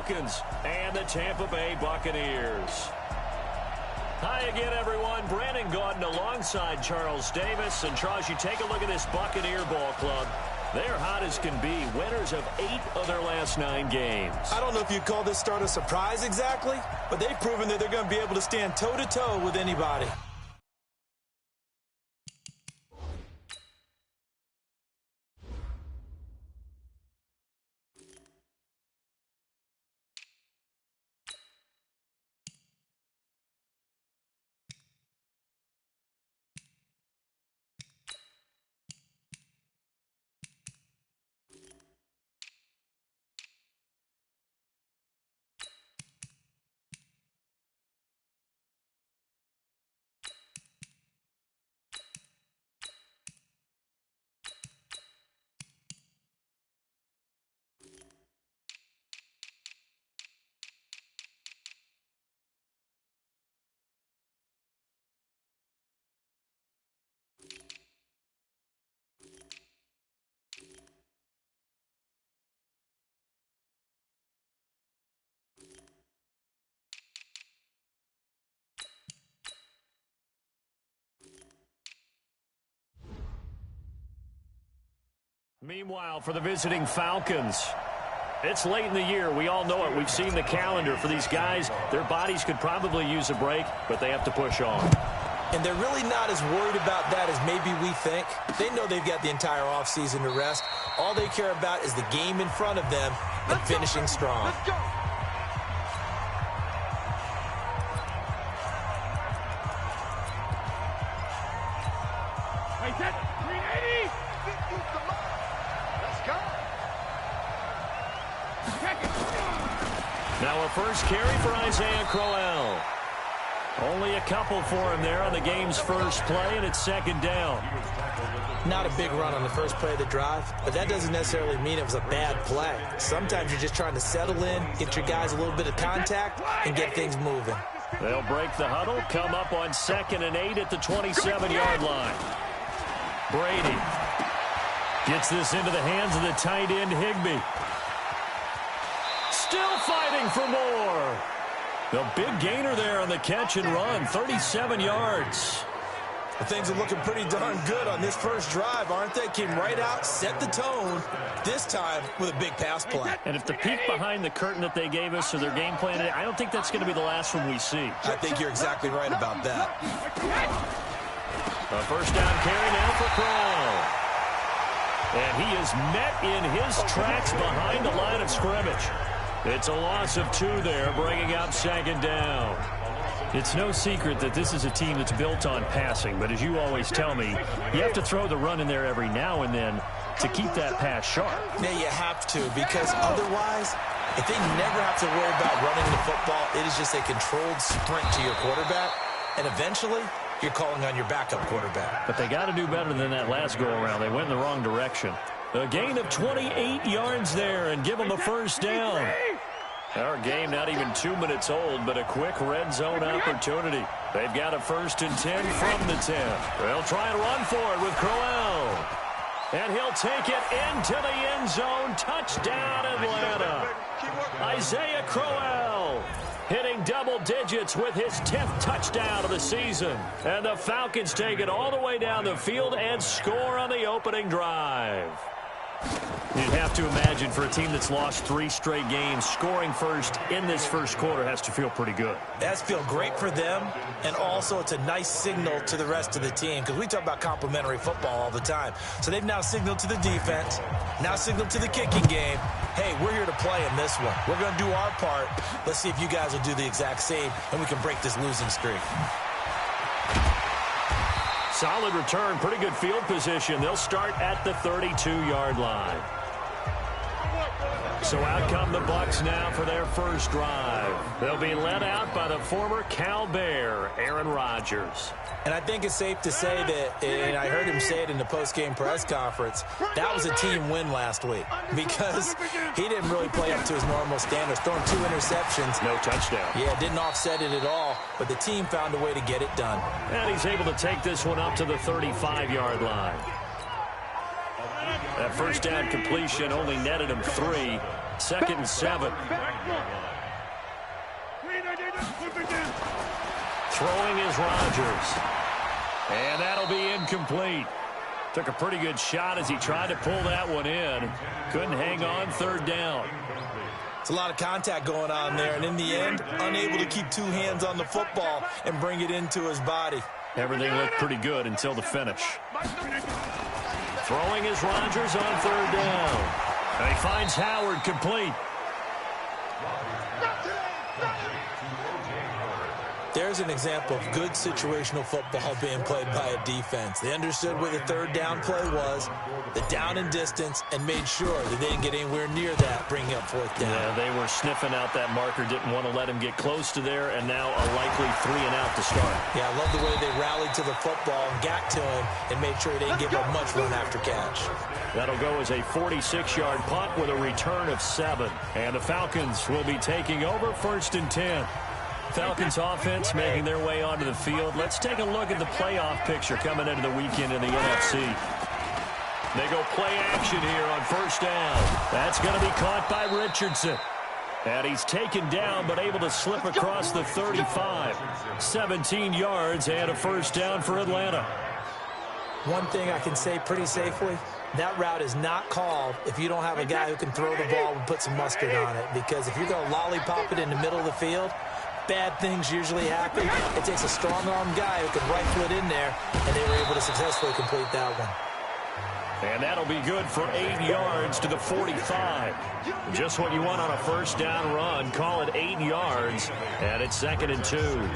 Falcons and the Tampa Bay Buccaneers. Hi again, everyone. Brandon Gaudin alongside Charles Davis. And, Charles, you take a look at this Buccaneer ball club. They're hot as can be. Winners of 8 of their last 9 games. I don't know if you'd call this start a surprise exactly, but they've proven that they're going to be able to stand toe-to-toe with anybody. Meanwhile, for the visiting Falcons, it's late in the year. We all know it. We've seen the calendar for these guys. Their bodies could probably use a break, but they have to push on. And they're really not as worried about that as maybe we think. They know they've got the entire offseason to rest. All they care about is the game in front of them and finishing strong. Let's go. Hey, set 380. Let's go. Now a first carry for Isaiah Crowell. Only a couple for him there on the game's first play, and it's second down. Not a big run on the first play of the drive, but that doesn't necessarily mean it was a bad play. Sometimes you're just trying to settle in, get your guys a little bit of contact, and get things moving. They'll break the huddle, come up on 2nd and 8 at the 27-yard line. Brady gets this into the hands of the tight end, Higbee. Still fighting for more. The big gainer there on the catch and run, 37 yards. Well, things are looking pretty darn good on this first drive, aren't they? Came right out, set the tone, this time with a big pass play. And if the peek behind the curtain that they gave us or their game plan today, I don't think that's going to be the last one we see. I think you're exactly right about that. A first down carry now for Crowell. And he is met in his tracks behind the line of scrimmage. It's a loss of 2 there, bringing up 2nd down. It's no secret that this is a team that's built on passing, but as you always tell me, you have to throw the run in there every now and then to keep that pass sharp. Yeah, you have to, because otherwise, if they never have to worry about running the football, it is just a controlled sprint to your quarterback, and eventually, you're calling on your backup quarterback. But they got to do better than that last go-around. They went in the wrong direction. A gain of 28 yards there and give them a first down. Our game not even 2 minutes old, but a quick red zone opportunity. They've got a 1st and 10 from the 10. They'll try and run for it with Crowell. And he'll take it into the end zone. Touchdown, Atlanta. Isaiah Crowell hitting double digits with his 10th touchdown of the season. And the Falcons take it all the way down the field and score on the opening drive. You'd have to imagine for a team that's lost 3 straight games, scoring first in this first quarter has to feel pretty good. That's feel great for them, and also it's a nice signal to the rest of the team, because we talk about complimentary football all the time. So they've now signaled to the defense, now signaled to the kicking game, hey, we're here to play in this one. We're going to do our part. Let's see if you guys will do the exact same, and we can break this losing streak. Solid return, pretty good field position. They'll start at the 32-yard line. So out come the Bucs now for their first drive. They'll be led out by the former Cal Bear, Aaron Rodgers. And I think it's safe to say that, and I heard him say it in the post-game press conference, that was a team win last week because he didn't really play up to his normal standards, throwing 2 interceptions. No touchdown. Yeah, didn't offset it at all, but the team found a way to get it done. And he's able to take this one up to the 35-yard line. That first down completion only netted him 3. 2nd and 7. Throwing is Rodgers. And that'll be incomplete. Took a pretty good shot as he tried to pull that one in. Couldn't hang on, third down. It's a lot of contact going on there, and in the end, unable to keep two hands on the football and bring it into his body. Everything looked pretty good until the finish. Throwing is Rodgers on third down. And he finds Howard complete. There's an example of good situational football being played by a defense. They understood where the third down play was, the down and distance, and made sure that they didn't get anywhere near that, bringing up fourth down. Yeah, they were sniffing out that marker, didn't want to let him get close to there, and now a likely 3 and out to start. Yeah, I love the way they rallied to the football and got to him and made sure he didn't give up much run after catch. That'll go as a 46-yard punt with a return of 7. And the Falcons will be taking over 1st and 10. Falcons offense making their way onto the field. Let's take a look at the playoff picture coming into the weekend in the NFC. They go play action here on first down. That's going to be caught by Richardson. And he's taken down but able to slip across the 35. 17 yards and a first down for Atlanta. One thing I can say pretty safely, that route is not called if you don't have a guy who can throw the ball and put some mustard on it. Because if you're going to lollipop it in the middle of the field, bad things usually happen. It takes a strong-arm guy who can rifle it in there, and they were able to successfully complete that one. And that'll be good for 8 yards to the 45. Just what you want on a first down run. Call it 8 yards, and it's 2nd and 2.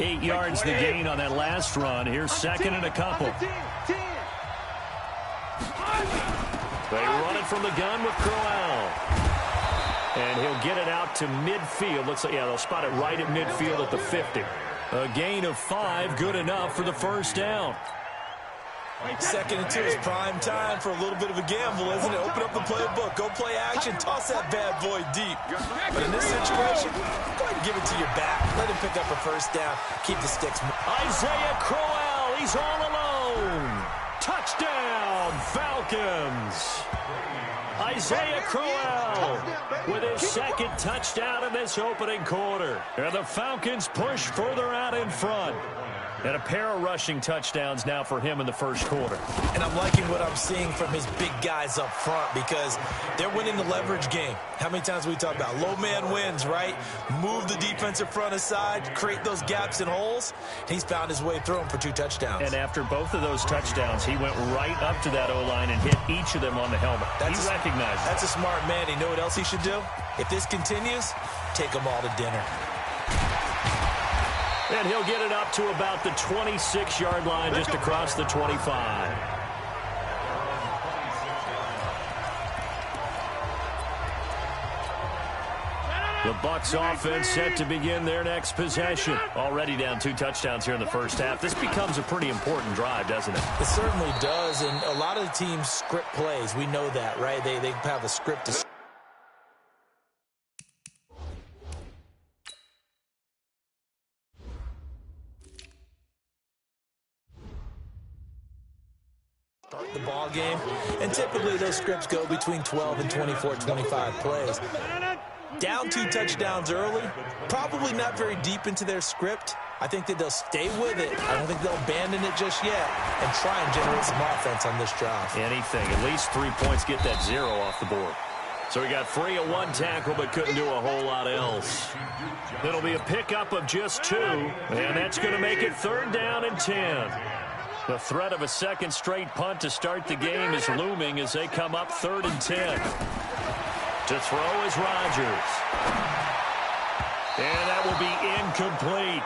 Eight yards the gain on that last run. Here's 2nd and a couple. They run it from the gun with Crowell. And he'll get it out to midfield. Looks like, yeah, they'll spot it right at midfield at the 50. A gain of 5, good enough for the first down. 2nd and 2 is prime time for a little bit of a gamble, isn't it? Open up the playbook, go play action, toss that bad boy deep. But in this situation, go ahead and give it to your back. Let him pick up a first down. Keep the sticks. Isaiah Crowell, he's all alone. Touchdown, Falcons. Isaiah Crowell with his 2nd touchdown in this opening quarter. And the Falcons push further out in front. And a pair of rushing touchdowns now for him in the first quarter. And I'm liking what I'm seeing from his big guys up front because they're winning the leverage game. How many times we talk about low man wins, right? Move the defensive front aside, create those gaps and holes. He's found his way through them for 2 touchdowns. And after both of those touchdowns, he went right up to that O-line and hit each of them on the helmet. He recognized it. That's a smart man. You know what else he should do? If this continues, take them all to dinner. And he'll get it up to about the 26-yard line, just across the 25. The Bucs offense set to begin their next possession. Already down 2 touchdowns here in the first half. This becomes a pretty important drive, doesn't it? It certainly does, and a lot of the teams script plays. We know that, right? They have a script to start the ball game, and typically those scripts go between 12 and 24, 25 plays. Down 2 touchdowns early, probably not very deep into their script. I think that they'll stay with it. I don't think they'll abandon it just yet and try and generate some offense on this drive. Anything, at least 3 points, get that 0 off the board. So he got free of 1 tackle but couldn't do a whole lot else. It'll be a pickup of just 2, and that's going to make it 3rd down and 10. The threat of a 2nd straight punt to start the game is looming as they come up 3rd and 10. To throw is Rodgers. And that will be incomplete.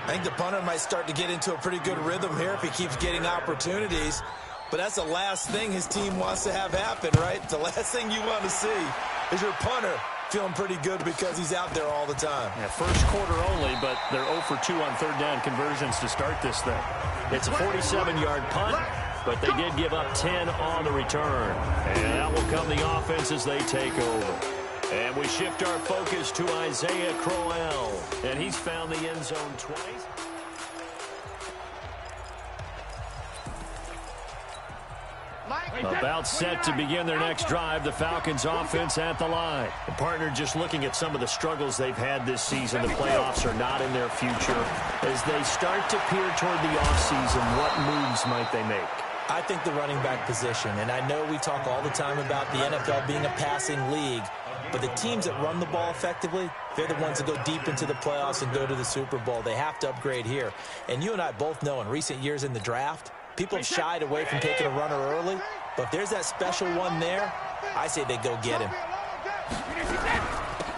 I think the punter might start to get into a pretty good rhythm here if he keeps getting opportunities. But that's the last thing his team wants to have happen, right? The last thing you want to see is your punter feeling pretty good because he's out there all the time. Yeah, first quarter only, but they're 0 for 2 on 3rd down conversions to start this thing. It's a 47-yard punt, but they did give up 10 on the return. And that will come the offense as they take over. And we shift our focus to Isaiah Crowell. And he's found the end zone twice. About set to begin their next drive, the Falcons offense at the line. The partner, just looking at some of the struggles they've had this season, the playoffs are not in their future. As they start to peer toward the offseason, what moves might they make? I think the running back position, and I know we talk all the time about the NFL being a passing league, but the teams that run the ball effectively, they're the ones that go deep into the playoffs and go to the Super Bowl. They have to upgrade here. And you and I both know in recent years in the draft, people have shied away from taking a runner early, but if there's that special one there, I say they go get him.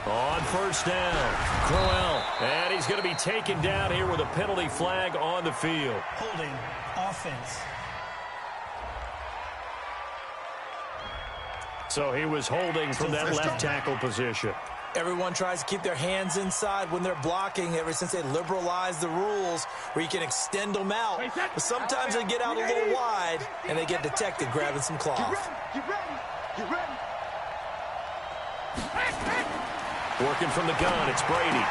On first down, Crowell, and he's going to be taken down here with a penalty flag on the field. Holding offense. So he was holding from that left tackle position. Everyone tries to keep their hands inside when they're blocking ever since they liberalized the rules where you can extend them out. But sometimes they get out a little wide and they get detected grabbing some cloth. Working from the gun, it's Brady.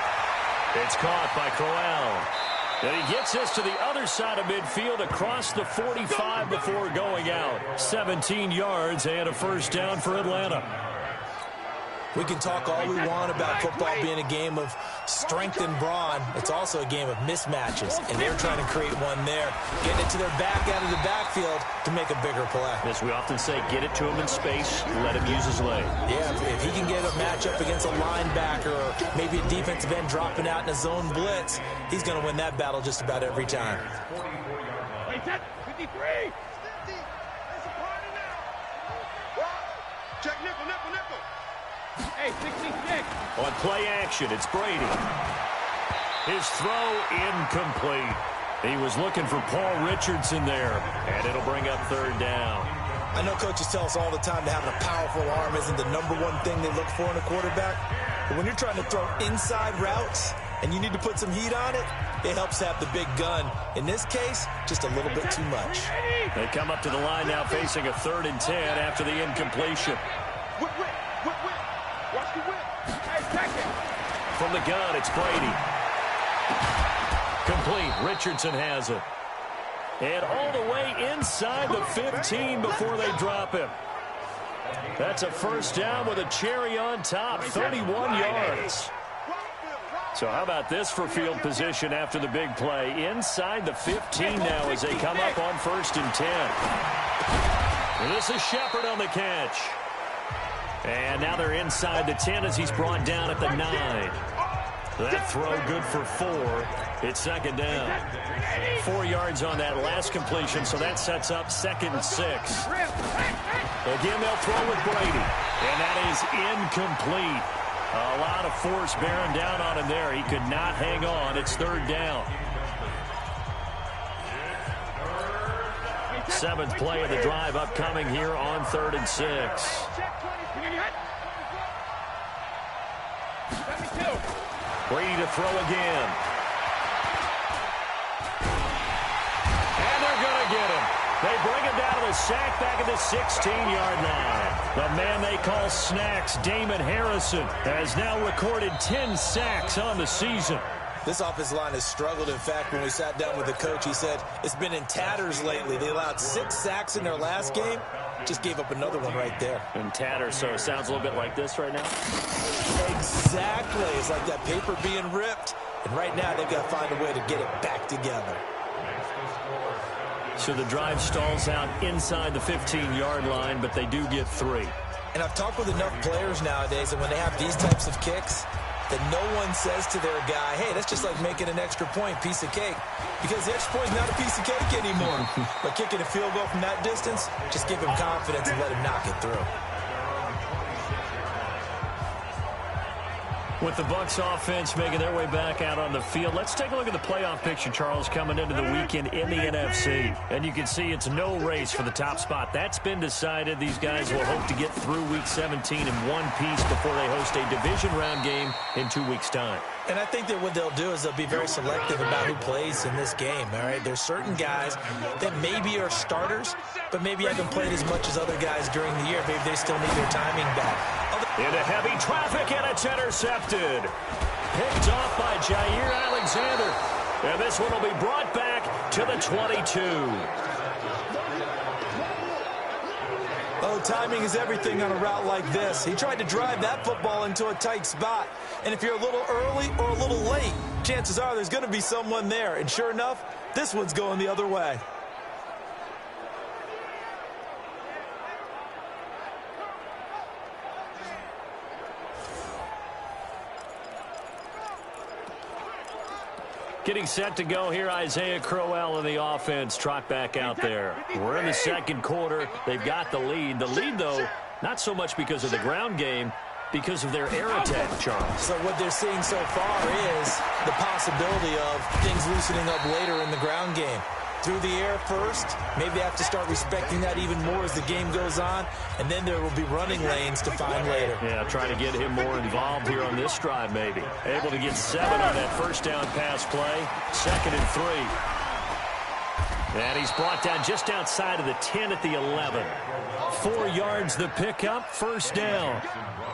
It's caught by Crowell. And he gets us to the other side of midfield across the 45 before going out. 17 yards and a first down for Atlanta. We can talk all we want about football being a game of strength and brawn. It's also a game of mismatches, and they're trying to create one there, getting it to their back out of the backfield to make a bigger play. As we often say, get it to him in space, let him use his leg. Yeah, if he can get a matchup against a linebacker or maybe a defensive end dropping out in a zone blitz, he's going to win that battle just about every time. 53. Check nickel. Hey, 66. On play action, it's Brady. His throw incomplete. He was looking for Paul Richardson there, and it'll bring up third down. I know coaches tell us all the time that having a powerful arm isn't the #1 thing they look for in a quarterback. But when you're trying to throw inside routes and you need to put some heat on it, it helps have the big gun. In this case, just a little bit too much. They come up to the line now facing a 3rd and 10 after the incompletion. Watch the whip. Hey, second. From the gun, it's Brady. Complete. Richardson has it. And all the way inside the 15 before they drop him. That's a first down with a cherry on top, 31 yards. So how about this for field position after the big play? Inside the 15 now as they come up on 1st and 10. And this is Shepard on the catch. And now they're inside the 10 as he's brought down at the 9. That throw good for 4. It's 2nd down. 4 yards on that last completion, so that sets up 2nd and 6. Again, they'll throw with Brady. And that is incomplete. A lot of force bearing down on him there. He could not hang on. It's 3rd down. 7th play of the drive upcoming here on 3rd and 6. Brady to throw again. And they're going to get him. They bring him down to the sack back at the 16-yard line. The man they call Snacks, Damon Harrison, has now recorded 10 sacks on the season. This offensive line has struggled. In fact, when we sat down with the coach, he said it's been in tatters lately. They allowed 6 sacks in their last game. Just gave up another one right there. In tatters, so it sounds a little bit like this right now? Exactly. It's like that paper being ripped. And right now, they've got to find a way to get it back together. So the drive stalls out inside the 15-yard line, but they do get 3. And I've talked with enough players nowadays, and when they have these types of kicks, that no one says to their guy, hey, that's just like making an extra point, piece of cake. Because the extra point is not a piece of cake anymore. But kicking a field goal from that distance, just give him confidence and let him knock it through. With the Bucs offense making their way back out on the field, let's take a look at the playoff picture, Charles, coming into the weekend in the NFC. And you can see it's no race for the top spot. That's been decided. These guys will hope to get through Week 17 in one piece before they host a division round game in 2 weeks' time. And I think that what they'll do is they'll be very selective about who plays in this game, all right? There's certain guys that maybe are starters, but maybe haven't played as much as other guys during the year. Maybe they still need their timing back. Into heavy traffic, and it's intercepted. Picked off by Jair Alexander. And this one will be brought back to the 22. timing is everything on a route like this. He tried to drive that football into a tight spot. And if you're a little early or a little late, chances are there's going to be someone there. And sure enough, this one's going the other way. Getting set to go here, Isaiah Crowell in the offense. Trot back out there. We're in the second quarter. They've got the lead. The lead, though, not so much because of the ground game, because of their air attack, Charles. So what they're seeing so far is the possibility of things loosening up later in the ground game. Through the air first, maybe have to start respecting that even more as the game goes on, and then there will be running lanes to find later. Yeah, trying to get him more involved here on this drive maybe. Able to get 7 on that first down pass play. 2nd and 3. And he's brought down just outside of the 10 at the 11. 4 yards the pickup, first down.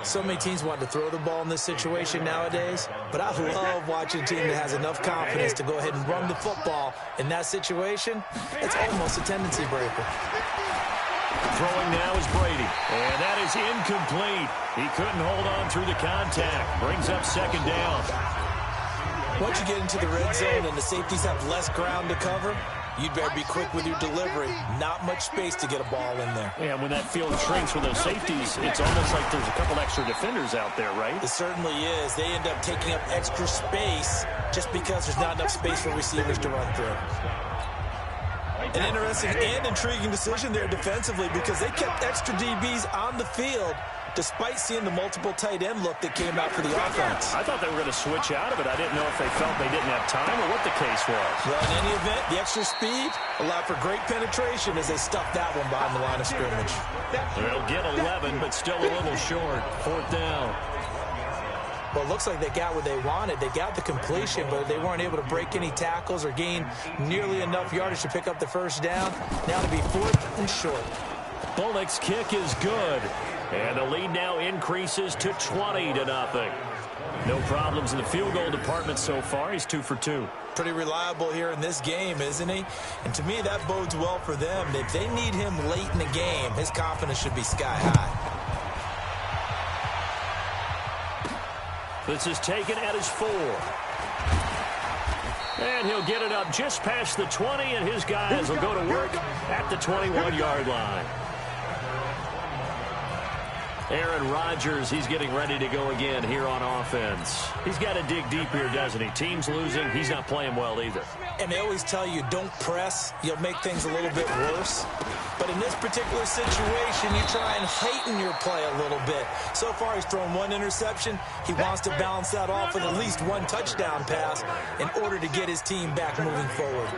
So many teams want to throw the ball in this situation nowadays, but I love watching a team that has enough confidence to go ahead and run the football in that situation. It's almost a tendency breaker. Throwing now is Brady, and that is incomplete. He couldn't hold on through the contact. Brings up 2nd down. Once you get into the red zone and the safeties have less ground to cover, you'd better be quick with your delivery. Not much space to get a ball in there. Yeah, when that field shrinks with those safeties, it's almost like there's a couple extra defenders out there, right? It certainly is. They end up taking up extra space just because there's not enough space for receivers to run through. An interesting and intriguing decision there defensively because they kept extra DBs on the field despite seeing the multiple tight end look that came out for the offense. I thought they were going to switch out of it. I didn't know if they felt they didn't have time or what the case was. Well, in any event, the extra speed allowed for great penetration as they stuffed that one behind the line of scrimmage. They'll get 11, but still a little short. 4th down. Well, it looks like they got what they wanted. They got the completion, but they weren't able to break any tackles or gain nearly enough yardage to pick up the first down. Now to be 4th and short. Bullock's kick is good. And the lead now increases to 20-0. No problems in the field goal department so far. He's 2 for 2. Pretty reliable here in this game, isn't he? And to me, that bodes well for them. If they need him late in the game, his confidence should be sky high. This is taken at his 4. And he'll get it up just past the 20, and his guys will go to work at the 21-yard line. Aaron Rodgers, he's getting ready to go again here on offense. He's got to dig deep here, doesn't he? Team's losing. He's not playing well either. And they always tell you, don't press. You'll make things a little bit worse. But in this particular situation, you try and heighten your play a little bit. So far, he's thrown 1 interception. He wants to balance that off with at least 1 touchdown pass in order to get his team back moving forward.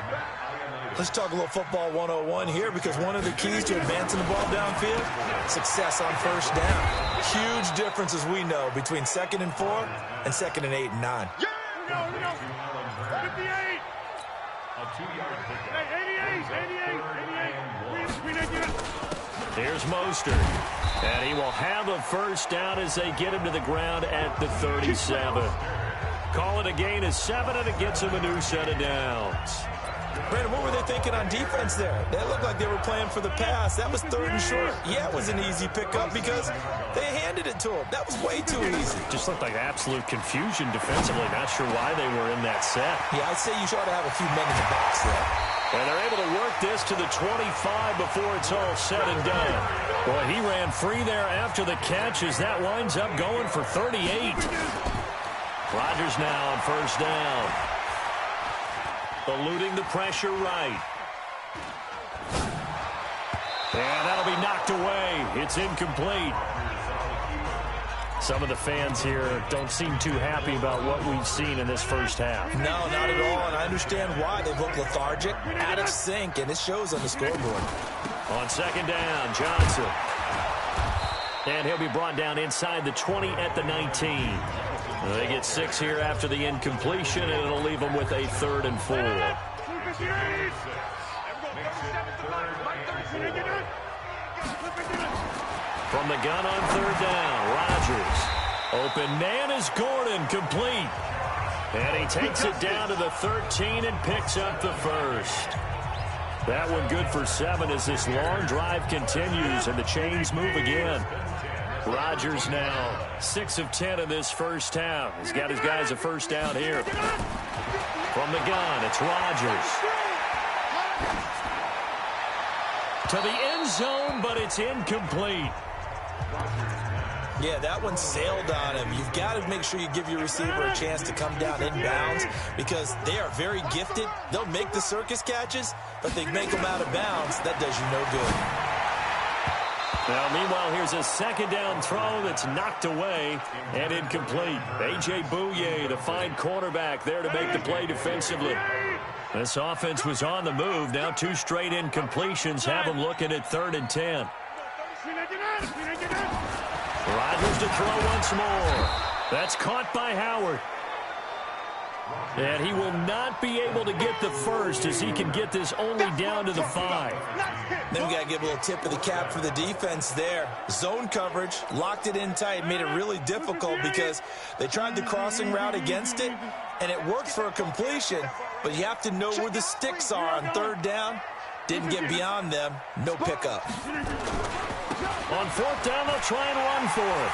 Let's talk a little football 101 here because one of the keys to advancing the ball downfield, success on first down. Huge difference, as we know, between 2nd and 4 and 2nd and 8 and 9. Yeah, here we go. 58. A 2-yard pickup. Hey, 88. Here's Mostert. And he will have a first down as they get him to the ground at the 37. Call it a gain of 7, and it gets him a new set of downs. Brandon, what were they thinking on defense there? They looked like they were playing for the pass. That was 3rd and short. Yeah, it was an easy pickup because they handed it to him. That was way too easy. Just looked like absolute confusion defensively. Not sure why they were in that set. Yeah, I'd say you should have a few men in the box there. And they're able to work this to the 25 before it's all said and done. Boy, he ran free there after the catch as that winds up going for 38. Rodgers now on first down. Eluding the pressure right. And that'll be knocked away. It's incomplete. Some of the fans here don't seem too happy about what we've seen in this first half. No, not at all, and I understand why. They look lethargic, out of sync, and it shows on the scoreboard. On 2nd down, Johnson. And he'll be brought down inside the 20 at the 19. They get 6 here after the incompletion, and it'll leave them with a 3rd and 4. From the gun on 3rd down, Rodgers. Open man is Gordon, complete. And he takes it down to the 13 and picks up the first. That one good for 7 as this long drive continues and the chains move again. Rodgers now 6 of 10 in this first half. He's got his guys a first down here. From the gun, it's Rodgers. To the end zone, but it's incomplete. Yeah, that one sailed on him. You've got to make sure you give your receiver a chance to come down inbounds because they are very gifted. They'll make the circus catches, but they make them out of bounds. That does you no good. Now, meanwhile, here's a second down throw that's knocked away and incomplete. A.J. Bouye, the fine cornerback, there to make the play defensively. This offense was on the move. Now 2 straight incompletions have them looking at 3rd and 10. Rodgers to throw once more. That's caught by Howard. And he will not be able to get the first as he can get this only down to the 5. Then we got to give a little tip of the cap for the defense there. Zone coverage, locked it in tight, made it really difficult because they tried the crossing route against it, and it worked for a completion, but you have to know where the sticks are on 3rd down. Didn't get beyond them, no pickup. On 4th down, they'll try and run for it.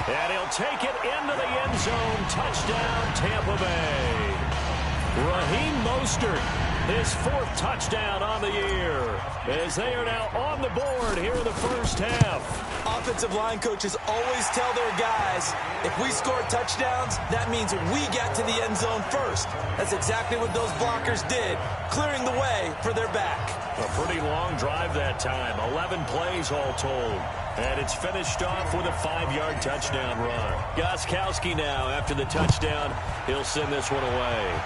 And he'll take it into the end zone. Touchdown, Tampa Bay. Raheem Mostert, his 4th touchdown on the year, as they are now on the board here in the first half. Offensive line coaches always tell their guys, if we score touchdowns, that means we get to the end zone first. That's exactly what those blockers did, clearing the way for their back. A pretty long drive that time, 11 plays all told. And it's finished off with a 5-yard touchdown run. Gostkowski now, after the touchdown, he'll send this one away.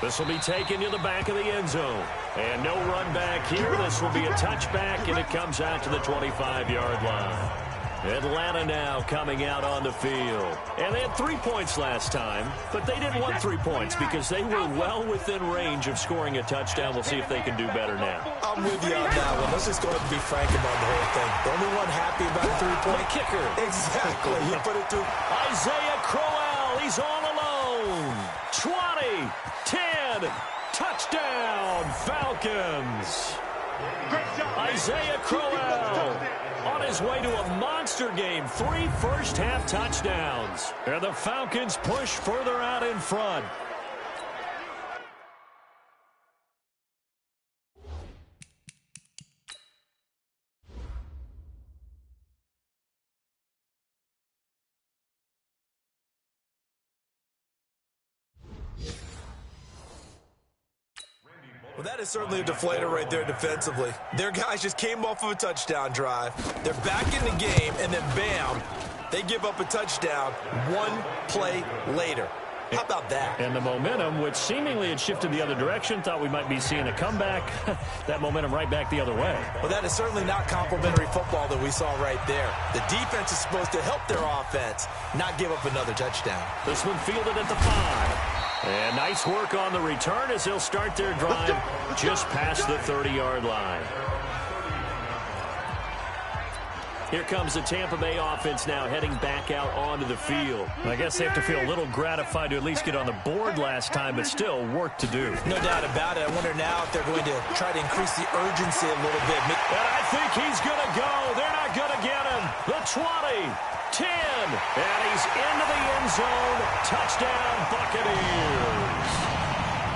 This will be taken to the back of the end zone. And no run back here. This will be a touchback, and it comes out to the 25-yard line. Atlanta now coming out on the field. And they had 3 points last time, but they didn't want 3 points because they were well within range of scoring a touchdown. We'll see if they can do better now. I'm with you on that one. Let's just go ahead and be frank about the whole thing. The only one happy about a 3-point kicker. Exactly. You put it through. Isaiah Crowell, he's all alone. 20, 10, touchdown, Falcons. Isaiah Crowell on his way to a monster game. 3 first-half touchdowns. And the Falcons push further out in front. Well, that is certainly a deflator right there defensively. Their guys just came off of a touchdown drive. They're back in the game, and then bam, they give up a touchdown 1 play later. How about that? And the momentum, which seemingly had shifted the other direction, thought we might be seeing a comeback. That momentum right back the other way. Well, that is certainly not complimentary football that we saw right there. The defense is supposed to help their offense, not give up another touchdown. This one fielded at the 5. And nice work on the return as they'll start their drive just past the 30-yard line. Here comes the Tampa Bay offense now heading back out onto the field. I guess they have to feel a little gratified to at least get on the board last time, but still work to do. No doubt about it. I wonder now if they're going to try to increase the urgency a little bit. And I think he's going to go. They're not going to get him. The 20, 10, and he's into the end zone. Touchdown, Buccaneers.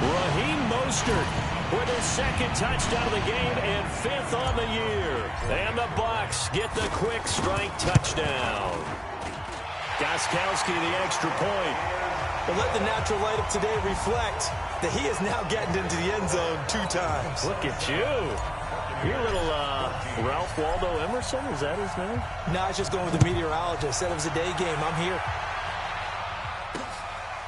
Raheem Mostert with his 2nd touchdown of the game and 5th on the year. And the Bucs get the quick strike touchdown. Gostkowski the extra point. But let the natural light of today reflect that he is now getting into the end zone 2 times. Look at you. You're a little Ralph Waldo Emerson, is that his name? No, I was just going with the meteorologist. Said it was a day game. I'm here.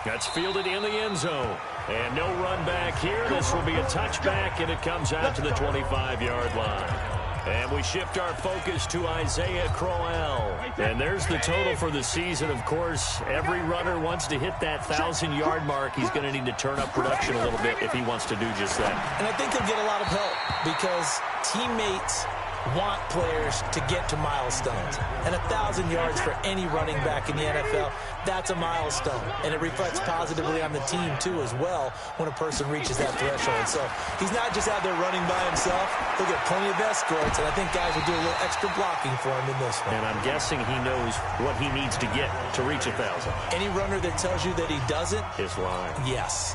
That's fielded in the end zone. And no run back here. This will be a touchback, and it comes out to the 25-yard line. And we shift our focus to Isaiah Crowell. And there's the total for the season. Of course, every runner wants to hit that 1,000-yard mark. He's going to need to turn up production a little bit if he wants to do just that. And I think he'll get a lot of help because teammates want players to get to milestones. And 1,000 yards for any running back in the NFL, that's a milestone. And it reflects positively on the team, too, as well, when a person reaches that threshold. So he's not just out there running by himself. He'll get plenty of escorts, and I think guys will do a little extra blocking for him in this one. And I'm guessing he knows what he needs to get to reach 1,000. Any runner that tells you that he doesn't is lying. Yes.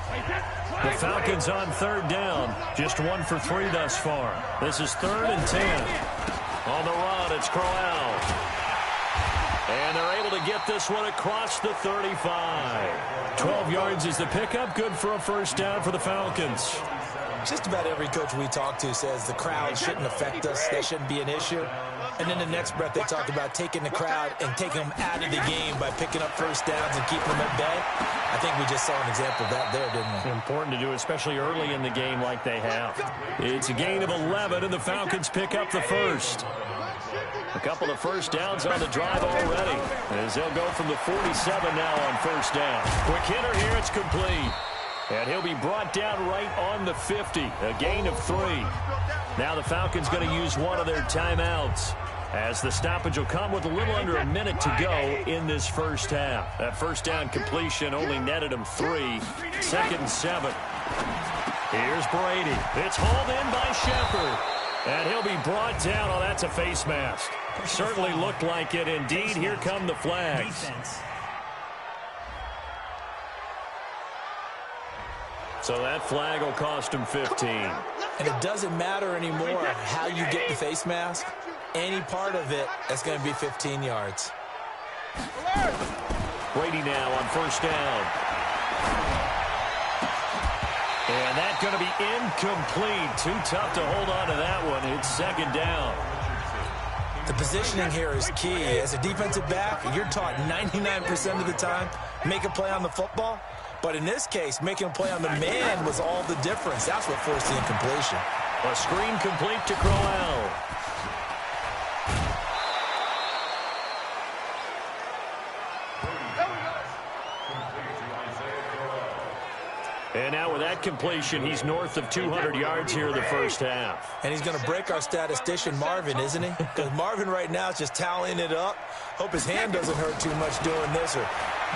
The Falcons on 3rd down. Just 1 for 3 thus far. This is 3rd and 10. On the run, it's Crowell. And they're able to get this one across the 35. 12 yards is the pickup. Good for a first down for the Falcons. Just about every coach we talk to says the crowd shouldn't affect us. That shouldn't be an issue. And then the next breath they talk about taking the crowd and taking them out of the game by picking up first downs and keeping them at bay. I think we just saw an example of that there, didn't we? Important to do, especially early in the game like they have. It's a gain of 11, and the Falcons pick up the first. A couple of first downs on the drive already, as they'll go from the 47 now on first down. Quick hitter here, it's complete. And he'll be brought down right on the 50, a gain of 3. Now the Falcons going to use one of their timeouts, as the stoppage will come with a little under a minute to go in this first half. That first down completion only netted him 3. 2nd and 7. Here's Brady. It's hauled in by Shepard. And he'll be brought down. Oh, that's a face mask. Certainly looked like it. Indeed, here come the flags. So that flag will cost him 15. And it doesn't matter anymore how you get the face mask. Any part of it, that's going to be 15 yards. Brady now on first down. And that's going to be incomplete. Too tough to hold on to that one. It's 2nd down. The positioning here is key. As a defensive back, you're taught 99% of the time, make a play on the football. But in this case, making a play on the man was all the difference. That's what forced the incompletion. A screen complete to Crowell. And now with that completion, he's north of 200 yards here in the first half. And he's going to break our statistician, Marvin, isn't he? Because Marvin right now is just tallying it up. Hope his hand doesn't hurt too much doing this, or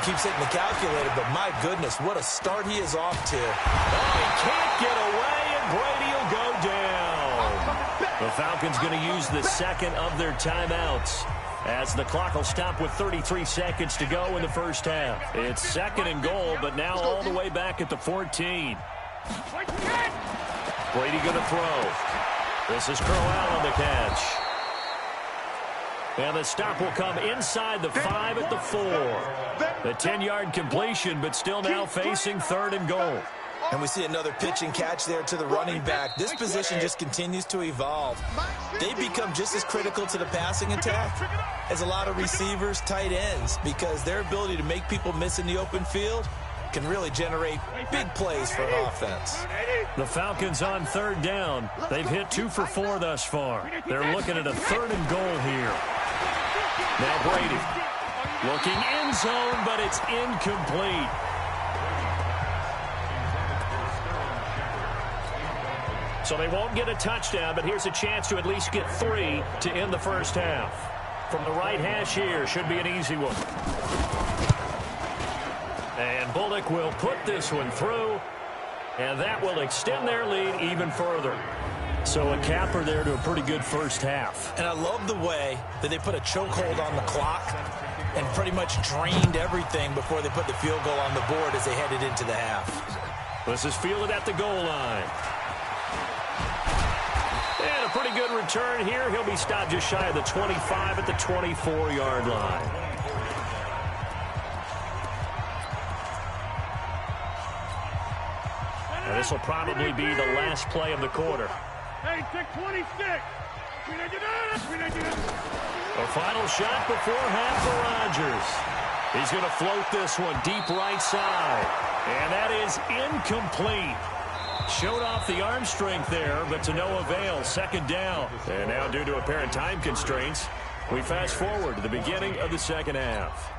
keeps hitting the calculator. But my goodness, what a start he is off to. Oh, he can't get away, and Brady will go down. The Falcons going to use the second of their timeouts, as the clock will stop with 33 seconds to go in the first half. It's 2nd and goal, but now all the way back at the 14. Brady going to throw. This is Crowell on the catch. And the stop will come inside the 5 at the 4. The 10-yard completion, but still now facing 3rd and goal. And we see another pitch and catch there to the running back. This position just continues to evolve. They become just as critical to the passing attack as a lot of receivers, tight ends, because their ability to make people miss in the open field can really generate big plays for an offense. The Falcons on 3rd down. They've hit 2 for 4 thus far. They're looking at a 3rd and goal here. Now Brady looking end zone, but it's incomplete. So they won't get a touchdown, but here's a chance to at least get 3 to end the first half. From the right hash here, should be an easy one. And Bullock will put this one through, and that will extend their lead even further. So a capper there to a pretty good first half. And I love the way that they put a chokehold on the clock and pretty much drained everything before they put the field goal on the board as they headed into the half. This is fielded at the goal line. And a pretty good return here. He'll be stopped just shy of the 25 at the 24-yard line. And this will probably be the last play of the quarter. Hey, take 26. A final shot before half for Rodgers. He's going to float this one deep right side. And that is incomplete. Showed off the arm strength there, but to no avail. 2nd down. And now, due to apparent time constraints, we fast forward to the beginning of the second half.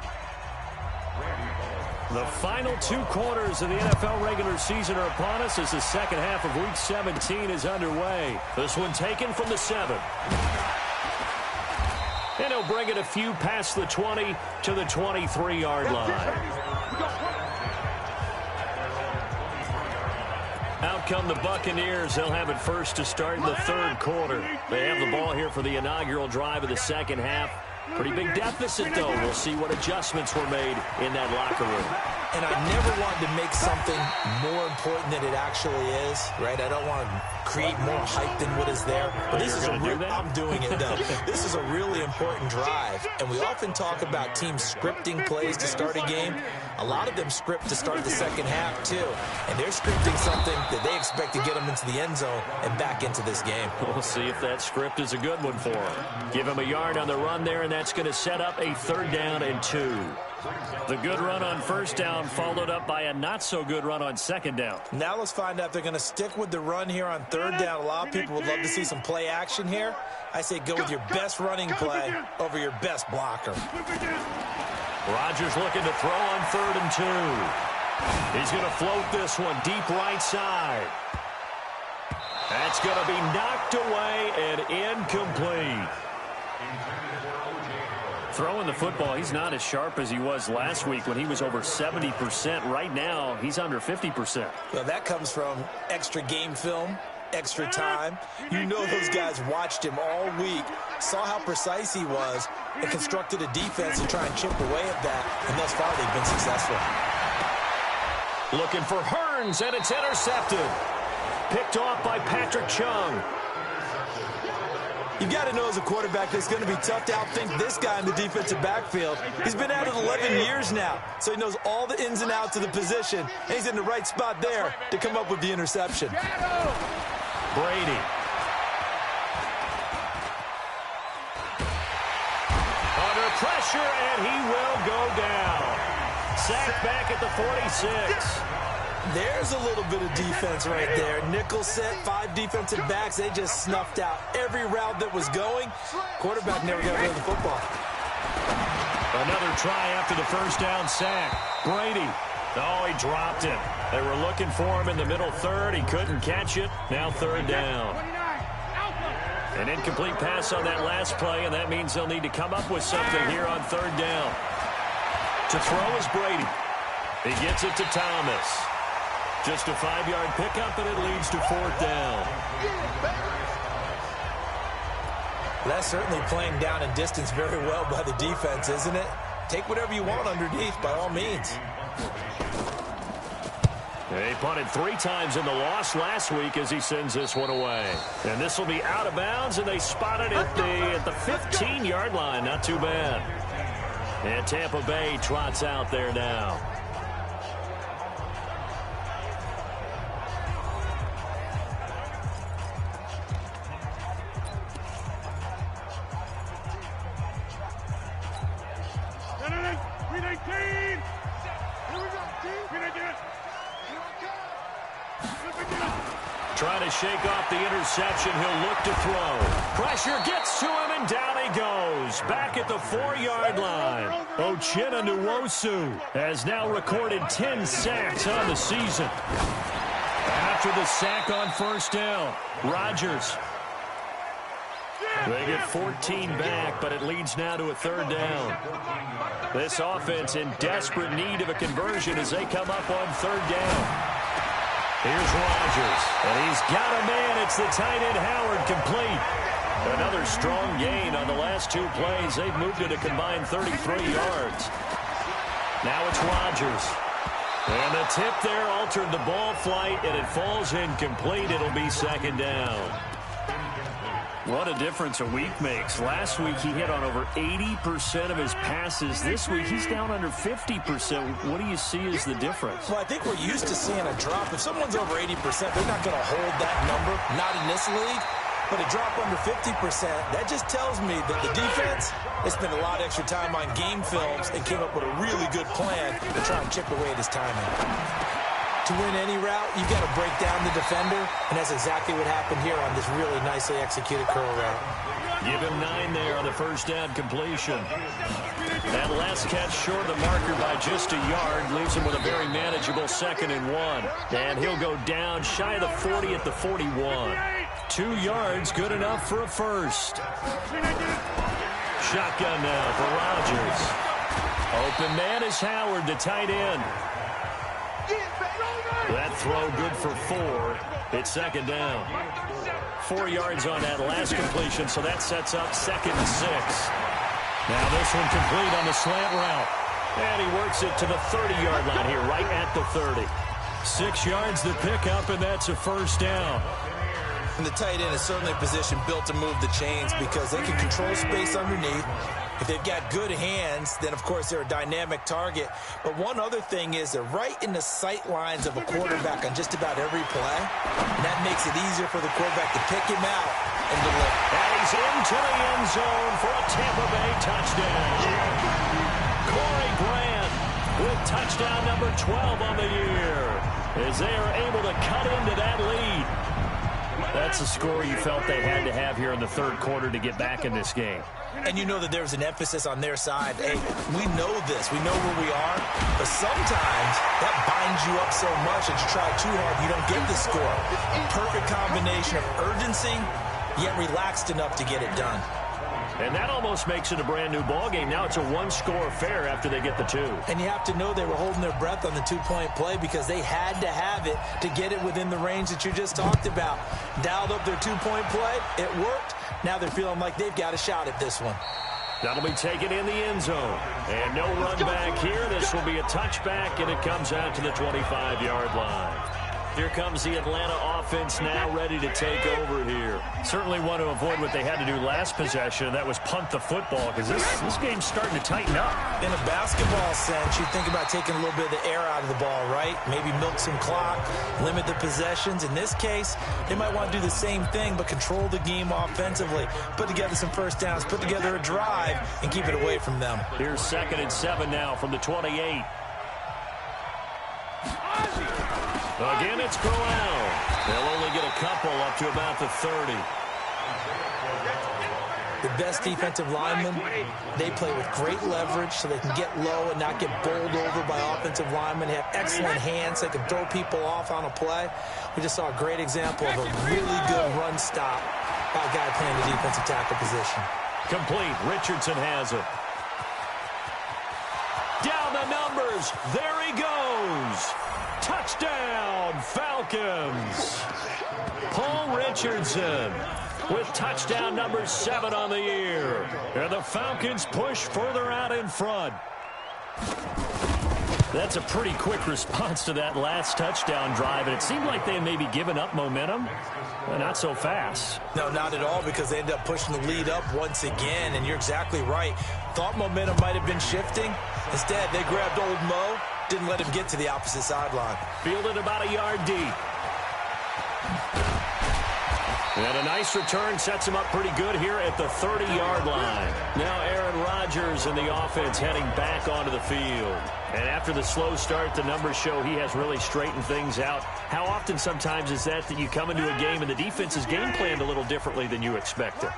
The final 2 quarters of the NFL regular season are upon us as the second half of Week 17 is underway. This one taken from the 7. he'll bring it a few past the 20 to the 23-yard line. Out come the Buccaneers. They'll have it first to start in the third quarter. They have the ball here for the inaugural drive of the second half. Pretty big deficit, though. We'll see what adjustments were made in that locker room. And I never wanted to make something more important than it actually is, right? I don't want to create more hype than what is there. But this is I'm doing it, though. This is a really important drive. And we often talk about teams scripting plays to start a game. A lot of them script to start the second half, too. And they're scripting something that they expect to get them into the end zone and back into this game. We'll see if that script is a good one for them. Give him a yard on the run there, and that's going to set up a 3rd down and 2. The good run on 1st down followed up by a not-so-good run on 2nd down. Now let's find out if they're going to stick with the run here on 3rd down. A lot of people would love to see some play action here. I say go with your best running play over your best blocker. Rodgers looking to throw on 3rd and 2. He's going to float this one deep right side. That's going to be knocked away and incomplete. Throwing the football, he's not as sharp as he was last week when he was over 70%. Right now, he's under 50%. Well, that comes from extra game film, extra time. You know those guys watched him all week, saw how precise he was, and constructed a defense to try and chip away at that. And thus far, they've been successful. Looking for Hearns, and it's intercepted. Picked off by Patrick Chung. You've got to know as a quarterback it's going to be tough to outthink this guy in the defensive backfield. He's been at it 11 years now, so he knows all the ins and outs of the position, and he's in the right spot there to come up with the interception. Brady. Under pressure, and he will go down. Sacked back at the 46. There's a little bit of defense right there. Nickel set, 5 defensive backs. They just snuffed out every route that was going. Quarterback never got rid of the football. Another try after the 1st down sack. Brady. Oh, he dropped it. They were looking for him in the middle 3rd. He couldn't catch it. Now 3rd down. An incomplete pass on that last play, and that means they'll need to come up with something here on 3rd down. To throw is Brady. He gets it to Thomas. Just a 5-yard pickup, and it leads to 4th down. That's certainly playing down in distance very well by the defense, isn't it? Take whatever you want underneath, by all means. They punted 3 times in the loss last week as he sends this one away. And this will be out of bounds, and they spot it at the 15-yard line. Not too bad. And Tampa Bay trots out there now. Trying to shake off the interception. He'll look to throw. Pressure gets to him, and down he goes. Back at the 4-yard line. Uchenna Nwosu has now recorded 10 sacks on the season. After the sack on 1st down, Rodgers. They get 14 back, but it leads now to a 3rd down. This offense in desperate need of a conversion as they come up on 3rd down. Here's Rodgers, and he's got a man. It's the tight end Howard, complete. Another strong gain on the last 2 plays. They've moved it a combined 33 yards. Now it's Rodgers. And the tip there altered the ball flight, and it falls incomplete. It'll be 2nd down. What a difference a week makes. Last week he hit on over 80% of his passes. This week he's down under 50%. What do you see as the difference? Well, I think we're used to seeing a drop. If someone's over 80%, they're not going to hold that number, not in this league. But a drop under 50%, that just tells me that the defense, they spent a lot of extra time on game films and came up with a really good plan to try and chip away at his timing. To win any route, you've got to break down the defender, and that's exactly what happened here on this really nicely executed curl route. Give him 9 there on the 1st down completion. That last catch short of the marker by just a yard leaves him with a very manageable 2nd and 1. And he'll go down shy of the 40 at the 41. 2 yards, good enough for a first. Shotgun now for Rodgers. Open man is Howard, the tight end. That throw good for 4. It's second down. 4 yards on that last completion, so that sets up 2nd and 6. Now this one complete on the slant route. And he works it to the 30-yard line here, right at the 30. 6 yards the pickup, and that's a first down. And the tight end is certainly a position built to move the chains because they can control space underneath. If they've got good hands, then, of course, they're a dynamic target. But one other thing is they're right in the sight lines of a quarterback on just about every play. And that makes it easier for the quarterback to pick him out and deliver. And he's into the end zone for a Tampa Bay touchdown. Corey Grant with touchdown number 12 on the year as they are able to cut into that lead. That's a score you felt they had to have here in the third quarter to get back in this game. And you know that there's an emphasis on their side. Hey, we know this. We know where we are. But sometimes that binds you up so much that you try too hard, you don't get the score. A perfect combination of urgency, yet relaxed enough to get it done. And that almost makes it a brand-new ballgame. Now it's a one-score affair after they get the 2. And you have to know they were holding their breath on the 2-point play because they had to have it to get it within the range that you just talked about. Dialed up their 2-point play. It worked. Now they're feeling like they've got a shot at this one. That'll be taken in the end zone. And no run back here. This will be a touchback, and it comes out to the 25-yard line. Here comes the Atlanta offense now ready to take over here. Certainly want to avoid what they had to do last possession, and that was punt the football, because this game's starting to tighten up. In a basketball sense, you think about taking a little bit of the air out of the ball, right? Maybe milk some clock, limit the possessions. In this case, they might want to do the same thing, but control the game offensively. Put together some first downs, put together a drive, and keep it away from them. Here's 2nd and 7 now from the 28. Again, it's Crowell. They'll only get a couple up to about the 30. The best defensive linemen, they play with great leverage so they can get low and not get bowled over by offensive linemen. They have excellent hands. They can throw people off on a play. We just saw a great example of a really good run stop by a guy playing the defensive tackle position. Complete. Richardson has it. Down the numbers. There he goes. Touchdown, Falcons. Paul Richardson with touchdown number 7 on the year. And the Falcons push further out in front. That's a pretty quick response to that last touchdown drive, and it seemed like they had maybe given up momentum. But not so fast. No, not at all, because they ended up pushing the lead up once again, and you're exactly right. Thought momentum might have been shifting. Instead, they grabbed old Mo, didn't let him get to the opposite sideline. Fielded about a yard deep. And a nice return sets him up pretty good here at the 30-yard line. Now Aaron Rodgers and the offense heading back onto the field. And after the slow start, the numbers show he has really straightened things out. How often sometimes is that you come into a game and the defense is game planned a little differently than you expected?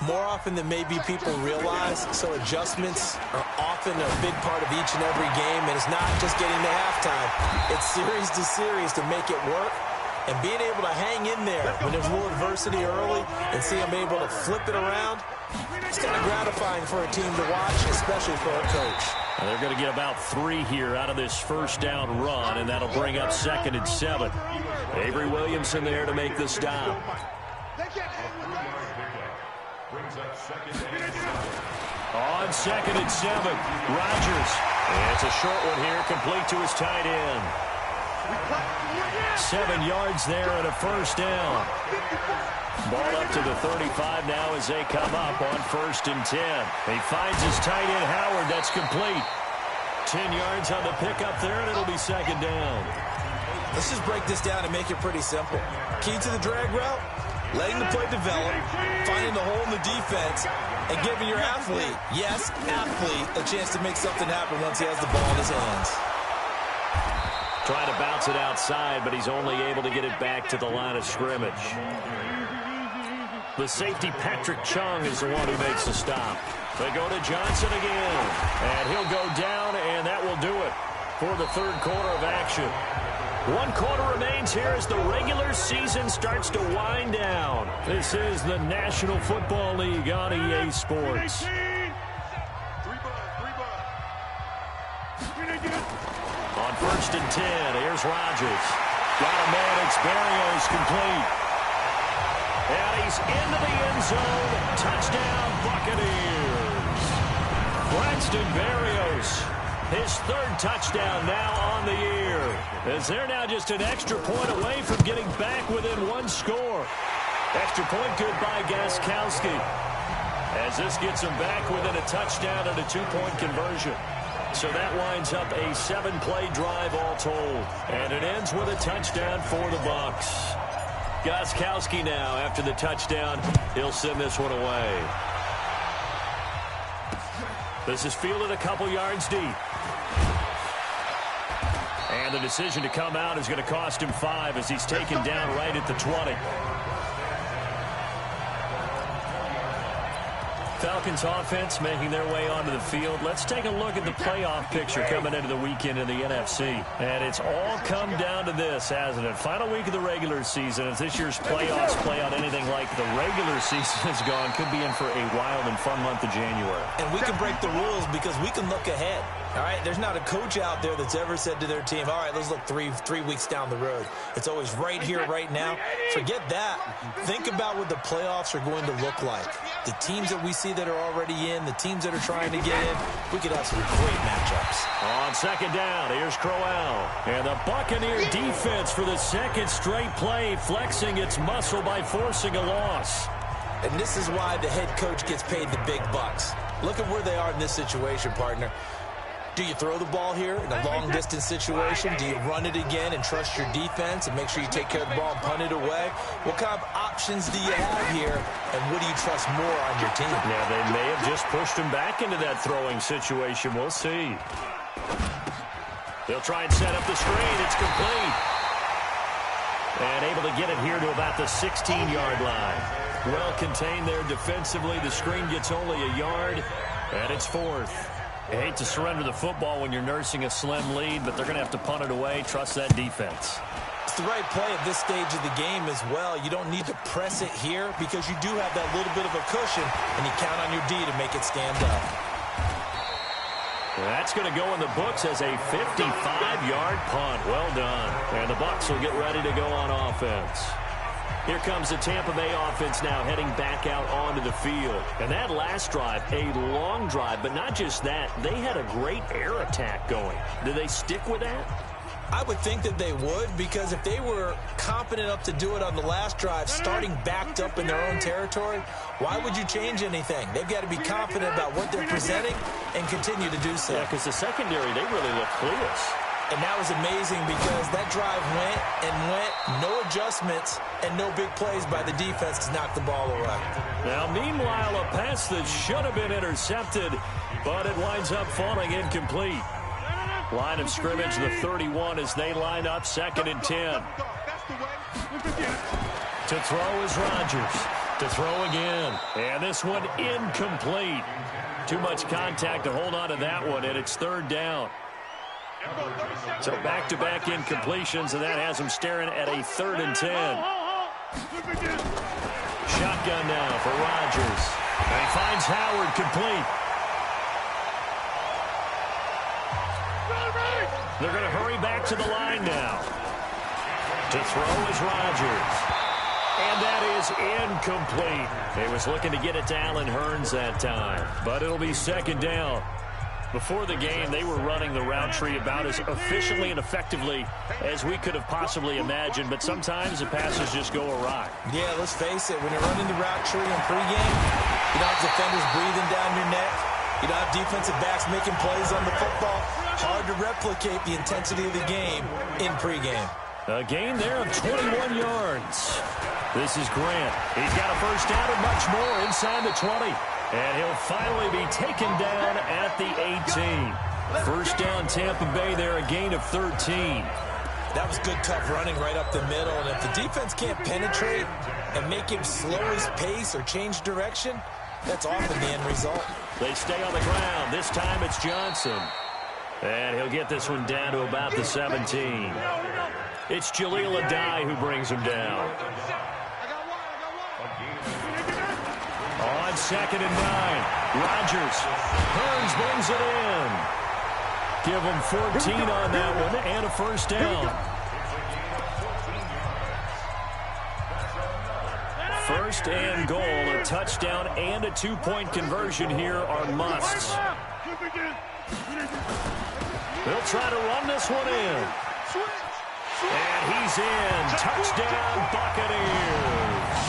More often than maybe people realize, so adjustments are often a big part of each and every game, and it's not just getting to halftime. It's series to series to make it work. And being able to hang in there when there's a little adversity early and see them able to flip it around, it's kind of gratifying for a team to watch, especially for a coach. Well, they're going to get about 3 here out of this first down run, and that'll bring up 2nd and 7. Avery Williamson there to make the stop. On 2nd and 7, Rodgers. And it's a short one here, complete to his tight end. 7 yards there and a first down. Ball up to the 35 now as they come up on 1st and 10. He finds his tight end, Howard. That's complete. 10 yards on the pickup there, and it'll be 2nd down. Let's just break this down and make it pretty simple. Key to the drag route, letting the play develop, finding the hole in the defense, and giving your athlete, yes, athlete, a chance to make something happen once he has the ball in his hands. Trying to bounce it outside, but he's only able to get it back to the line of scrimmage. The safety, Patrick Chung, is the one who makes the stop. They go to Johnson again, and he'll go down, and that will do it for the third quarter of action. 1 quarter remains here as the regular season starts to wind down. This is the National Football League on EA Sports. 1st and 10. Here's Rodgers. Got a man. It's Berrios, complete. And he's into the end zone. Touchdown, Buccaneers. Braxton Berrios, his 3rd touchdown now on the year. As they're now just an extra point away from getting back within 1 score. Extra point good by Gostkowski. As this gets them back within a touchdown and a 2-point conversion. So that winds up a 7-play drive all told. And it ends with a touchdown for the Bucs. Gostkowski now, after the touchdown, he'll send this one away. This is fielded a couple yards deep. And the decision to come out is going to cost him 5 as he's taken down right at the 20. Falcons offense making their way onto the field. Let's take a look at the playoff picture coming into the weekend in the NFC. And it's all come down to this, hasn't it? Final week of the regular season. If this year's playoffs play out anything like the regular season has gone, could be in for a wild and fun month of January. And we can break the rules because we can look ahead. All right, there's not a coach out there that's ever said to their team, all right, let's look three weeks down the road. It's always right here, right now. Forget that. Think about what the playoffs are going to look like. The teams that we see that are already in, the teams that are trying to get in, we could have some great matchups. On 2nd down, here's Crowell. And the Buccaneer defense for the 2nd straight play, flexing its muscle by forcing a loss. And this is why the head coach gets paid the big bucks. Look at where they are in this situation, partner. Do you throw the ball here in a long-distance situation? Do you run it again and trust your defense and make sure you take care of the ball and punt it away? What kind of options do you have here, and what do you trust more on your team? Yeah, they may have just pushed him back into that throwing situation. We'll see. They'll try and set up the screen. It's complete. And able to get it here to about the 16-yard line. Well contained there defensively. The screen gets only a yard, and it's 4th. You hate to surrender the football when you're nursing a slim lead, but they're going to have to punt it away. Trust that defense. It's the right play at this stage of the game as well. You don't need to press it here because you do have that little bit of a cushion, and you count on your D to make it stand up. That's going to go in the books as a 55-yard punt. Well done. And the Bucs will get ready to go on offense. Here comes the Tampa Bay offense now heading back out onto the field. And that last drive, a long drive, but not just that. They had a great air attack going. Do they stick with that? I would think that they would, because if they were confident enough to do it on the last drive, starting backed up in their own territory, why would you change anything? They've got to be confident about what they're presenting and continue to do so. Yeah, because the secondary, they really look clueless. And that was amazing because that drive went and went, no adjustments, and no big plays by the defense to knock the ball away. Now, meanwhile, a pass that should have been intercepted, but it winds up falling incomplete. Line of scrimmage, the 31 as they line up, 2nd and 10. To throw is Rodgers. To throw again. And this one incomplete. Too much contact to hold on to that one, and it's 3rd down. So back-to-back incompletions, and that has him staring at a 3rd and 10. Shotgun now for Rodgers. And he finds Howard complete. They're going to hurry back to the line now. To throw is Rodgers. And that is incomplete. He was looking to get it to Allen Hurns that time, but it'll be 2nd down. Before the game, they were running the route tree about as efficiently and effectively as we could have possibly imagined, but sometimes the passes just go awry. Yeah, let's face it, when you're running the route tree in pregame, you don't have defenders breathing down your neck. You don't have defensive backs making plays on the football. Hard to replicate the intensity of the game in pregame. A gain there of 21 yards. This is Grant. He's got a first down and much more inside the 20. And he'll finally be taken down at the 18. First down, Tampa Bay there, a gain of 13. That was good, tough running right up the middle. And if the defense can't penetrate and make him slow his pace or change direction, that's often the end result. They stay on the ground. This time it's Johnson. And he'll get this one down to about the 17. It's Jaleel Adai who brings him down. On 2nd and 9, Rodgers. Hurns brings it in. Give them 14 on that one and a first down. First and goal, a touchdown and a two-point conversion here are musts. They'll try to run this one in. And he's in. Touchdown, Buccaneers.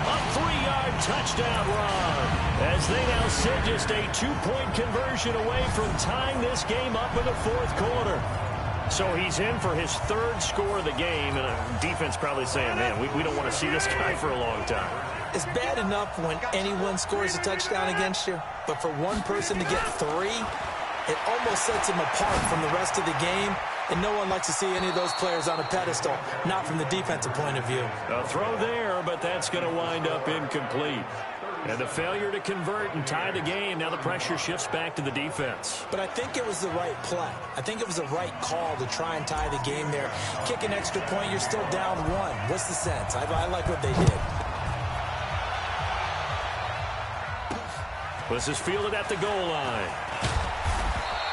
A 3-yard touchdown run as they now sit just a two-point conversion away from tying this game up in the fourth quarter. So he's in for his third score of the game, and a defense probably saying, man, we don't want to see this guy for a long time. It's bad enough when anyone scores a touchdown against you, but for one person to get 3, it almost sets him apart from the rest of the game, and no one likes to see any of those players on a pedestal, not from the defensive point of view. A throw there, but that's going to wind up incomplete. And the failure to convert and tie the game, now the pressure shifts back to the defense. But I think it was the right play. I think it was the right call to try and tie the game there. Kick an extra point, you're still down 1. What's the sense? I like what they did. This is fielded at the goal line.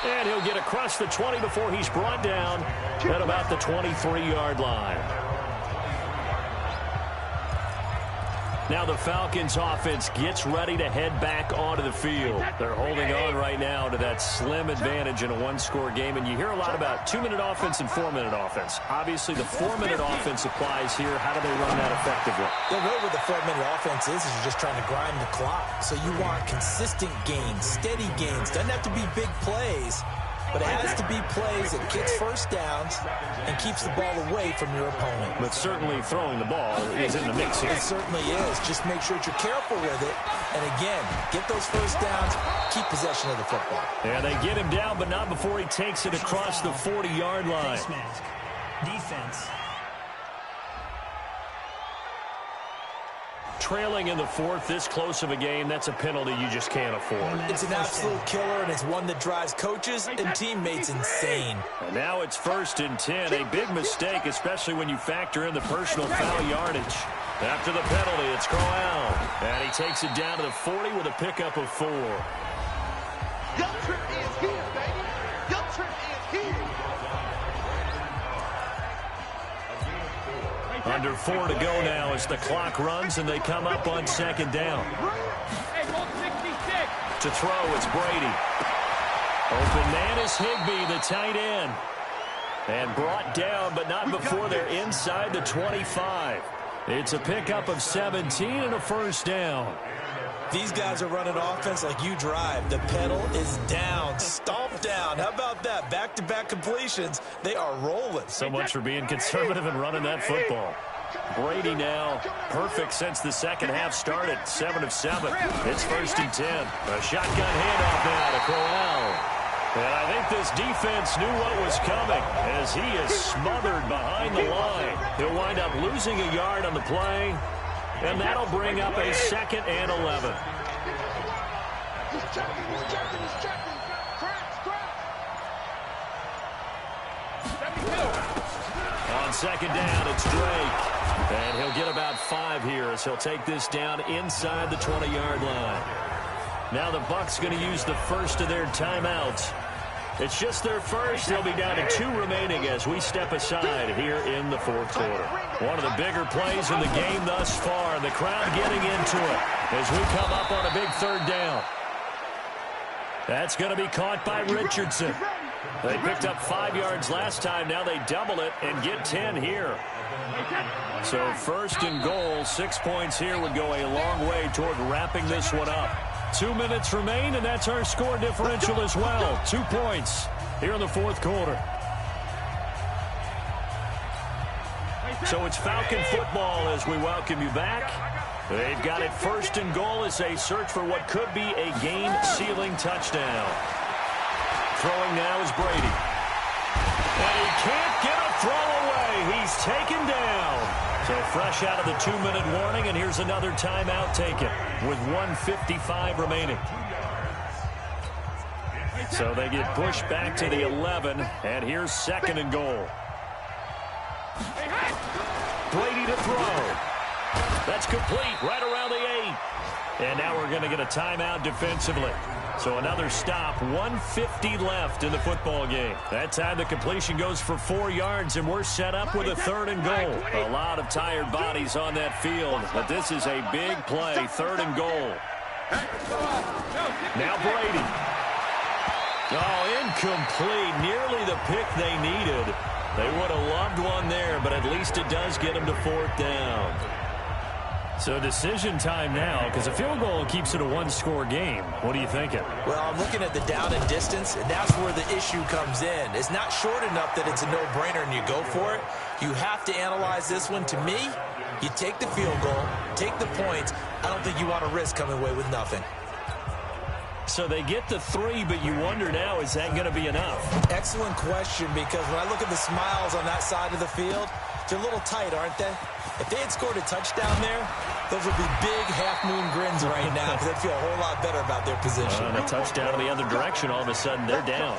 And he'll get across the 20 before he's brought down at about the 23-yard line. Now the Falcons offense gets ready to head back onto the field. They're holding on right now to that slim advantage in a one-score game. And you hear a lot about 2-minute offense and 4-minute offense. Obviously, the 4-minute offense applies here. How do they run that effectively? Yeah, really what the 4-minute offense is you're just trying to grind the clock. So you want consistent gains, steady gains. Doesn't have to be big plays, but it has to be plays that gets first downs and keeps the ball away from your opponent. But certainly throwing the ball is in the mix here. It certainly is. Just make sure that you're careful with it. And again, get those first downs, keep possession of the football. Yeah, they get him down, but not before he takes it across the 40-yard line. Face mask. Defense. Trailing in the fourth, this close of a game, that's a penalty you just can't afford. It's an absolute killer, and it's one that drives coaches and teammates insane. And now it's 1st and 10, a big mistake, especially when you factor in the personal foul yardage. After the penalty, it's Crowell, and he takes it down to the 40 with a pickup of 4. Young Trip is here, baby. Young Trip is here. Under 4 to go now as the clock runs and they come up on 2nd down. To throw, it's Brady. Open man is Higbee, the tight end. And brought down, but not before they're inside the 25. It's a pickup of 17 and a first down. These guys are running offense like you drive. The pedal is down, stomp down. How about that? Back-to-back completions. They are rolling. So much for being conservative and running that football. Brady now perfect since the second half started. 7 of 7. It's 1st and 10. A shotgun handoff now to Crowell. And I think this defense knew what was coming as he is smothered behind the line. He'll wind up losing a yard on the play. And that'll bring up a 2nd and 11. He's checking. On 2nd down, it's Drake. And he'll get about 5 here as he'll take this down inside the 20-yard line. Now the Bucs going to use the first of their timeouts. It's just their first. They'll be down to 2 remaining as we step aside here in the fourth quarter. One of the bigger plays in the game thus far. The crowd getting into it as we come up on a big 3rd down. That's going to be caught by Richardson. They picked up 5 yards last time. Now they double it and get 10 here. So 1st and goal, 6 points here would go a long way toward wrapping this one up. 2 minutes remain, and that's our score differential as well. 2 points here in the fourth quarter. So it's Falcon football as we welcome you back. They've got it 1st and goal as they search for what could be a game-sealing touchdown. Throwing now is Brady. And he can't get a throw away. He's taken down. So fresh out of the 2-minute warning, and here's another timeout taken with 1:55 remaining. So they get pushed back to the 11, and here's 2nd and goal. Brady to throw. That's complete right around the 8. And now we're going to get a timeout defensively. So another stop, 1:50 left in the football game. That time the completion goes for 4 yards, and we're set up with a 3rd and goal. A lot of tired bodies on that field, but this is a big play, 3rd and goal. Now Brady. Oh, incomplete. Nearly the pick they needed. They would have loved one there, but at least it does get them to 4th down. So decision time now, because a field goal keeps it a 1-score game. What are you thinking? Well, I'm looking at the down and distance, and that's where the issue comes in. It's not short enough that it's a no-brainer and you go for it. You have to analyze this one. To me, you take the field goal, take the points. I don't think you want to risk coming away with nothing. So they get the 3, but you wonder now, is that going to be enough? Excellent question, because when I look at the smiles on that side of the field, they're a little tight, aren't they? If they had scored a touchdown there, those would be big half-moon grins right now, because they'd feel a whole lot better about their position. And a touchdown in the other direction, all of a sudden they're down.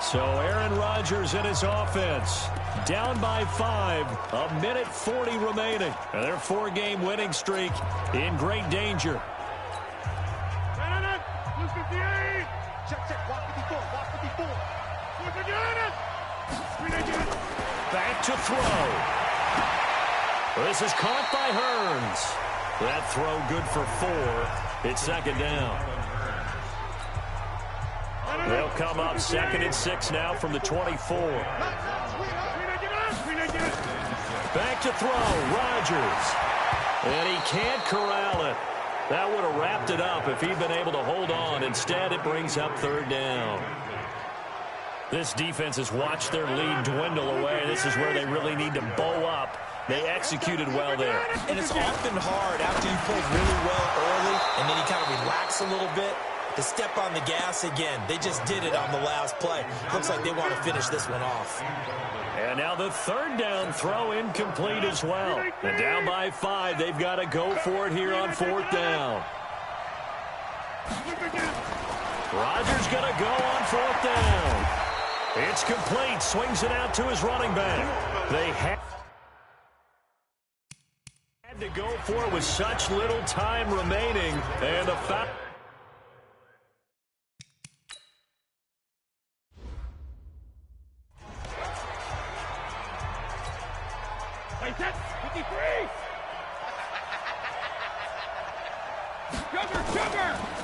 So Aaron Rodgers and his offense down by 5, 1:40 remaining. And their 4-game winning streak in great danger. Back to throw. This is caught by Hearns. That throw good for 4. It's 2nd down. They'll come up 2nd and 6 now from the 24. Back to throw. Rodgers. And he can't corral it. That would have wrapped it up if he'd been able to hold on. Instead, it brings up 3rd down. This defense has watched their lead dwindle away. This is where they really need to bow up. They executed well there. And it's often hard after you played really well early and then you kind of relax a little bit to step on the gas again. They just did it on the last play. Looks like they want to finish this one off. And now the 3rd down throw incomplete as well. And down by 5, they've got to go for it here on 4th down. Rodgers going to go on 4th down. It's complete. Swings it out to his running back. They had to go for it with such little time remaining. And the foul.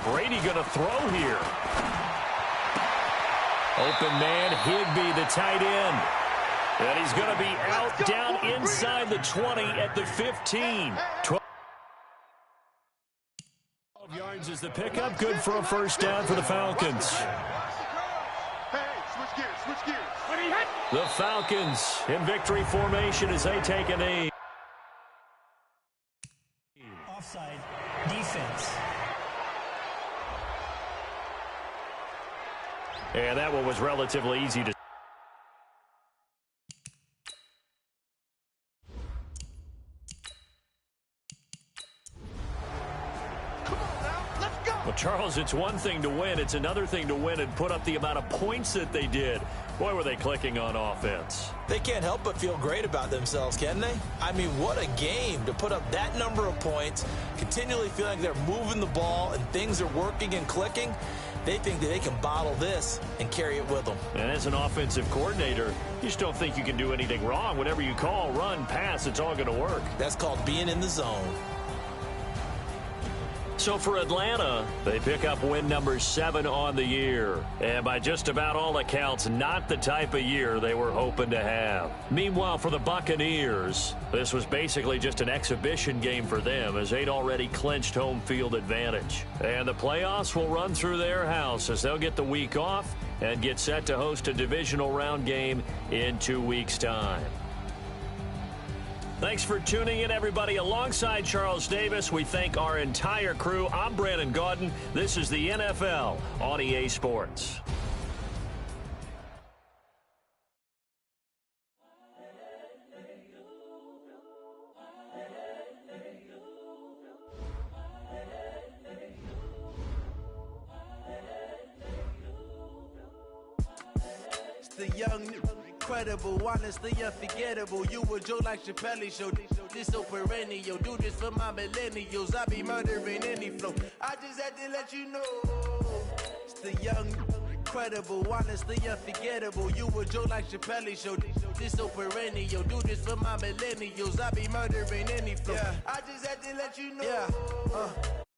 Brady going to throw here. Open man, Higbee, the tight end. And he's going to be out down inside the 20 at the 15. 12 yards is the pickup. Good for a 1st down for the Falcons. Switch gears. The Falcons in victory formation as they take a knee. Offside defense. And that one was relatively easy to. Well, Charles, it's one thing to win. It's another thing to win and put up the amount of points that they did. Boy, were they clicking on offense. They can't help but feel great about themselves, can they? I mean, what a game to put up that number of points, continually feeling like they're moving the ball and things are working and clicking. They think that they can bottle this and carry it with them. And as an offensive coordinator, you just don't think you can do anything wrong. Whatever you call, run, pass, it's all going to work. That's called being in the zone. So for Atlanta, they pick up win number 7 on the year. And by just about all accounts, not the type of year they were hoping to have. Meanwhile, for the Buccaneers, this was basically just an exhibition game for them as they'd already clinched home field advantage. And the playoffs will run through their house as they'll get the week off and get set to host a divisional round game in 2 weeks' time. Thanks for tuning in, everybody. Alongside Charles Davis, we thank our entire crew. I'm Brandon Gaudin. This is the NFL on EA Sports. It's the young incredible, honestly unforgettable. You a joke like Chappelle Show. This so perennial. Do this for my millennials. I be murdering any flow. I just had to let you know. It's the young, incredible, honestly unforgettable. You a joke like Chappelle Show. This so perennial. Do this for my millennials. I be murdering any flow. I just had to let you know.